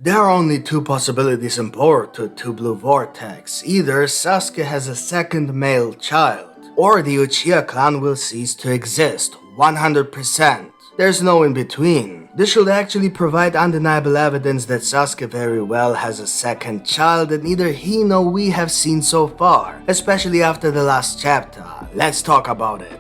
There are only two possibilities in Boruto Two Blue Vortex. Either Sasuke has a second male child, or the Uchiha clan will cease to exist, 100%. There's no in between. This should actually provide undeniable evidence that Sasuke very well has a second child that neither he nor we have seen so far, especially after the last chapter. Let's talk about it.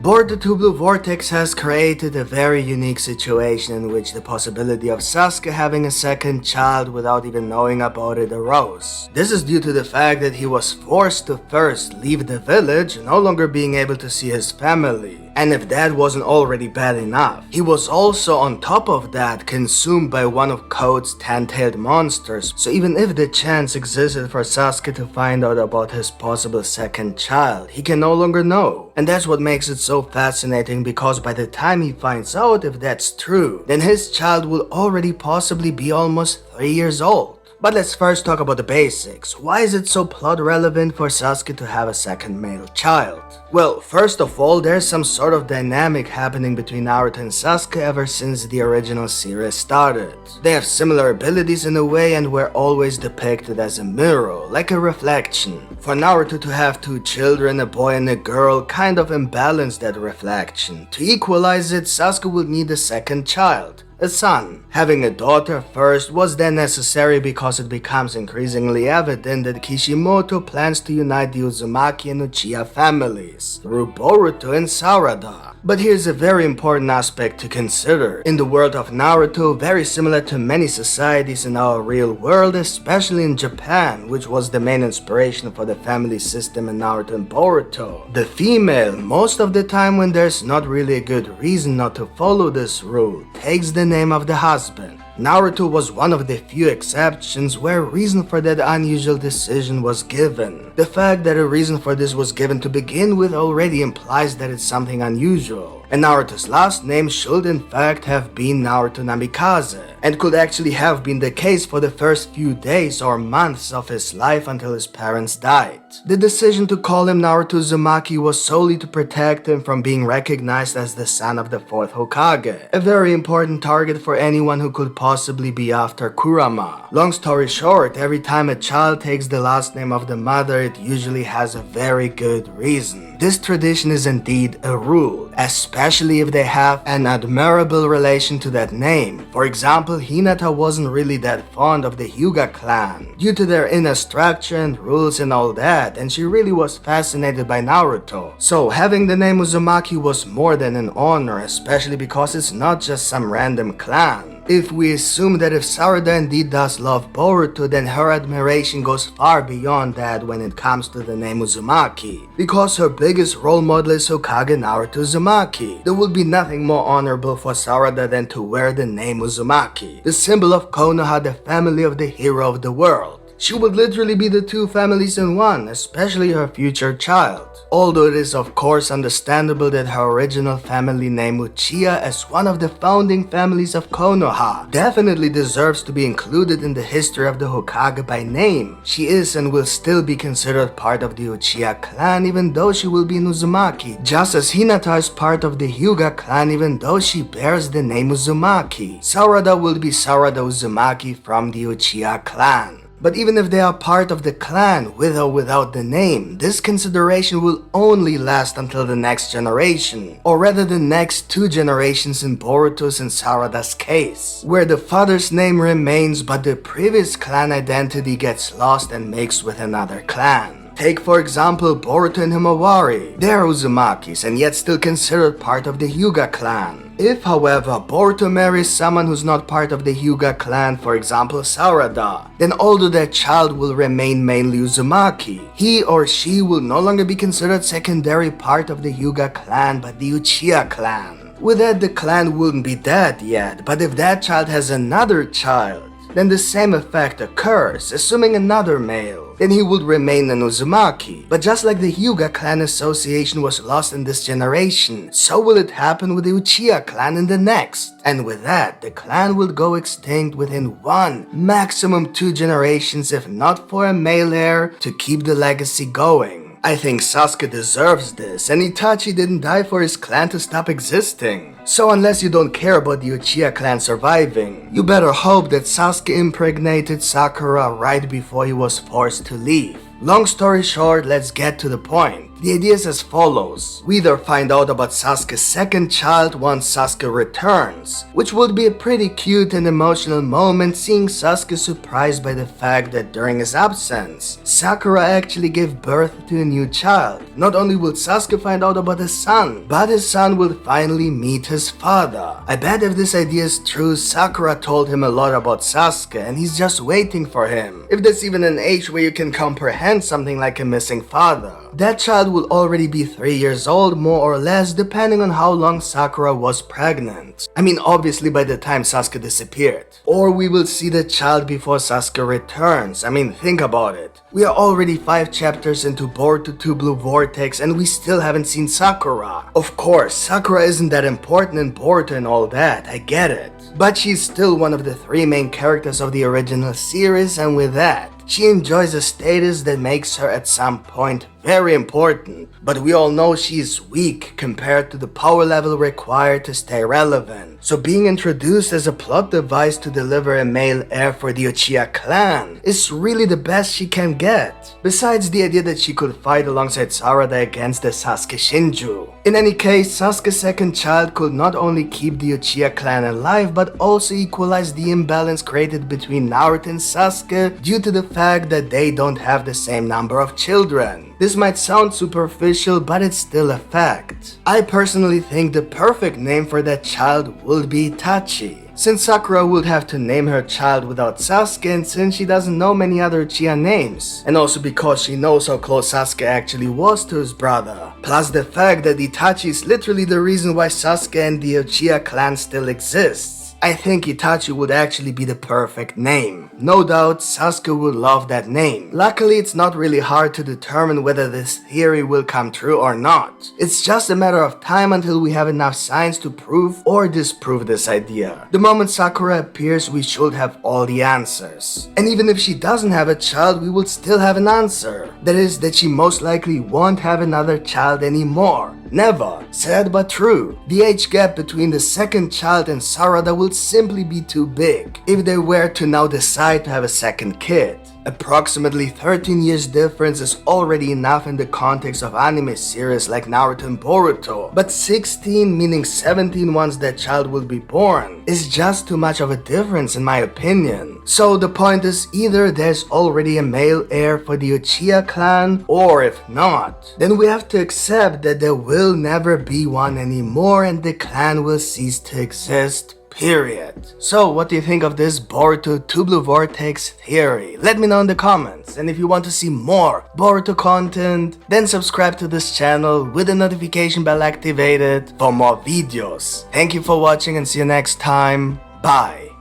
Boruto Two Blue Vortex has created a very unique situation in which the possibility of Sasuke having a second child without even knowing about it arose. This is due to the fact that he was forced to first leave the village, no longer being able to see his family. And if that wasn't already bad enough, he was also on top of that consumed by one of Code's 10-tailed monsters, so even if the chance existed for Sasuke to find out about his possible second child, he can no longer know. And that's what makes it so fascinating, because by the time he finds out if that's true, then his child will already possibly be almost 3 years old. But let's first talk about the basics. Why is it so plot relevant for Sasuke to have a second male child? Well, first of all, there's some sort of dynamic happening between Naruto and Sasuke ever since the original series started. They have similar abilities in a way and were always depicted as a mirror, like a reflection. For Naruto to have two children, a boy and a girl, kind of imbalanced that reflection. To equalize it, Sasuke would need a second child, a son. Having a daughter first was then necessary because it becomes increasingly evident that Kishimoto plans to unite the Uzumaki and Uchiha families through Boruto and Sarada. But here's a very important aspect to consider. In the world of Naruto, very similar to many societies in our real world, especially in Japan, which was the main inspiration for the family system in Naruto and Boruto, the female, most of the time when there's not really a good reason not to follow this rule, takes the name of the husband. Naruto was one of the few exceptions where reason for that unusual decision was given. The fact that a reason for this was given to begin with already implies that it's something unusual. And Naruto's last name should in fact have been Naruto Namikaze, and could actually have been the case for the first few days or months of his life until his parents died. The decision to call him Naruto Uzumaki was solely to protect him from being recognized as the son of the 4th Hokage, a very important target for anyone who could possibly be after Kurama. Long story short, every time a child takes the last name of the mother, it usually has a very good reason. This tradition is indeed a rule, especially if they have an admirable relation to that name. For example, Hinata wasn't really that fond of the Hyuga clan due to their inner structure and rules and all that, and she really was fascinated by Naruto. So having the name Uzumaki was more than an honor, especially because it's not just some random clan. If we assume that if Sarada indeed does love Boruto, then her admiration goes far beyond that when it comes to the name Uzumaki, because her biggest role model is Hokage Naruto Uzumaki. There would be nothing more honorable for Sarada than to wear the name Uzumaki, the symbol of Konoha, the family of the hero of the world. She would literally be the two families in one, especially her future child. Although it is of course understandable that her original family name Uchiha, as one of the founding families of Konoha, definitely deserves to be included in the history of the Hokage by name. She is and will still be considered part of the Uchiha clan even though she will be an Uzumaki, just as Hinata is part of the Hyuga clan even though she bears the name Uzumaki. Sarada will be Sarada Uzumaki from the Uchiha clan. But even if they are part of the clan, with or without the name, this consideration will only last until the next generation, or rather the next 2 generations in Boruto's and Sarada's case, where the father's name remains but the previous clan identity gets lost and mixed with another clan. Take for example Boruto and Himawari. They are Uzumakis and yet still considered part of the Hyuga clan. If, however, Boruto marries someone who's not part of the Hyuga clan, for example Sarada, then although their child will remain mainly Uzumaki, he or she will no longer be considered secondary part of the Hyuga clan but the Uchiha clan. With that, the clan wouldn't be dead yet, but if that child has another child, then the same effect occurs, assuming another male. Then he would remain an Uzumaki. But just like the Hyuga clan association was lost in this generation, so will it happen with the Uchiha clan in the next. And with that, the clan will go extinct within 1, maximum 2 generations if not for a male heir to keep the legacy going. I think Sasuke deserves this, and Itachi didn't die for his clan to stop existing. So unless you don't care about the Uchiha clan surviving, you better hope that Sasuke impregnated Sakura right before he was forced to leave. Long story short, let's get to the point. The idea is as follows. We either find out about Sasuke's second child once Sasuke returns, which would be a pretty cute and emotional moment seeing Sasuke surprised by the fact that during his absence, Sakura actually gave birth to a new child. Not only will Sasuke find out about his son, but his son will finally meet his father. I bet if this idea is true, Sakura told him a lot about Sasuke and he's just waiting for him. If there's even an age where you can comprehend something like a missing father, that child will already be 3 years old, more or less, depending on how long Sakura was pregnant. I mean, obviously by the time Sasuke disappeared. Or we will see the child before Sasuke returns. I mean, think about it. We are already 5 chapters into Boruto Two Blue Vortex and we still haven't seen Sakura. Of course, Sakura isn't that important in Boruto and all that, I get it. But she's still one of the 3 main characters of the original series, and with that, she enjoys a status that makes her at some point very important, but we all know she is weak compared to the power level required to stay relevant. So being introduced as a plot device to deliver a male heir for the Uchiha clan is really the best she can get. Besides the idea that she could fight alongside Sarada against the Sasuke Shinju. In any case, Sasuke's second child could not only keep the Uchiha clan alive but also equalize the imbalance created between Naruto and Sasuke due to the fact that they don't have the same number of children. This might sound superficial, but it's still a fact. I personally think the perfect name for that child would be Itachi, since Sakura would have to name her child without Sasuke, and since she doesn't know many other Uchiha names, and also because she knows how close Sasuke actually was to his brother. Plus the fact that Itachi is literally the reason why Sasuke and the Uchiha clan still exists. I think Itachi would actually be the perfect name. No doubt, Sasuke would love that name. Luckily, it's not really hard to determine whether this theory will come true or not. It's just a matter of time until we have enough science to prove or disprove this idea. The moment Sakura appears, we should have all the answers. And even if she doesn't have a child, we will still have an answer. That is, that she most likely won't have another child anymore. Never. Sad but true. The age gap between the second child and Sarada will simply be too big if they were to now decide to have a second kid. Approximately 13 years difference is already enough in the context of anime series like Naruto and Boruto, but 16, meaning 17 once that child will be born, is just too much of a difference in my opinion. So the point is, either there's already a male heir for the Uchiha clan, or if not, then we have to accept that there will never be one anymore and the clan will cease to exist. Period. So what do you think of this Boruto Two Blue Vortex theory? Let me know in the comments, and if you want to see more Boruto content, then subscribe to this channel with the notification bell activated for more videos. Thank you for watching and see you next time. Bye.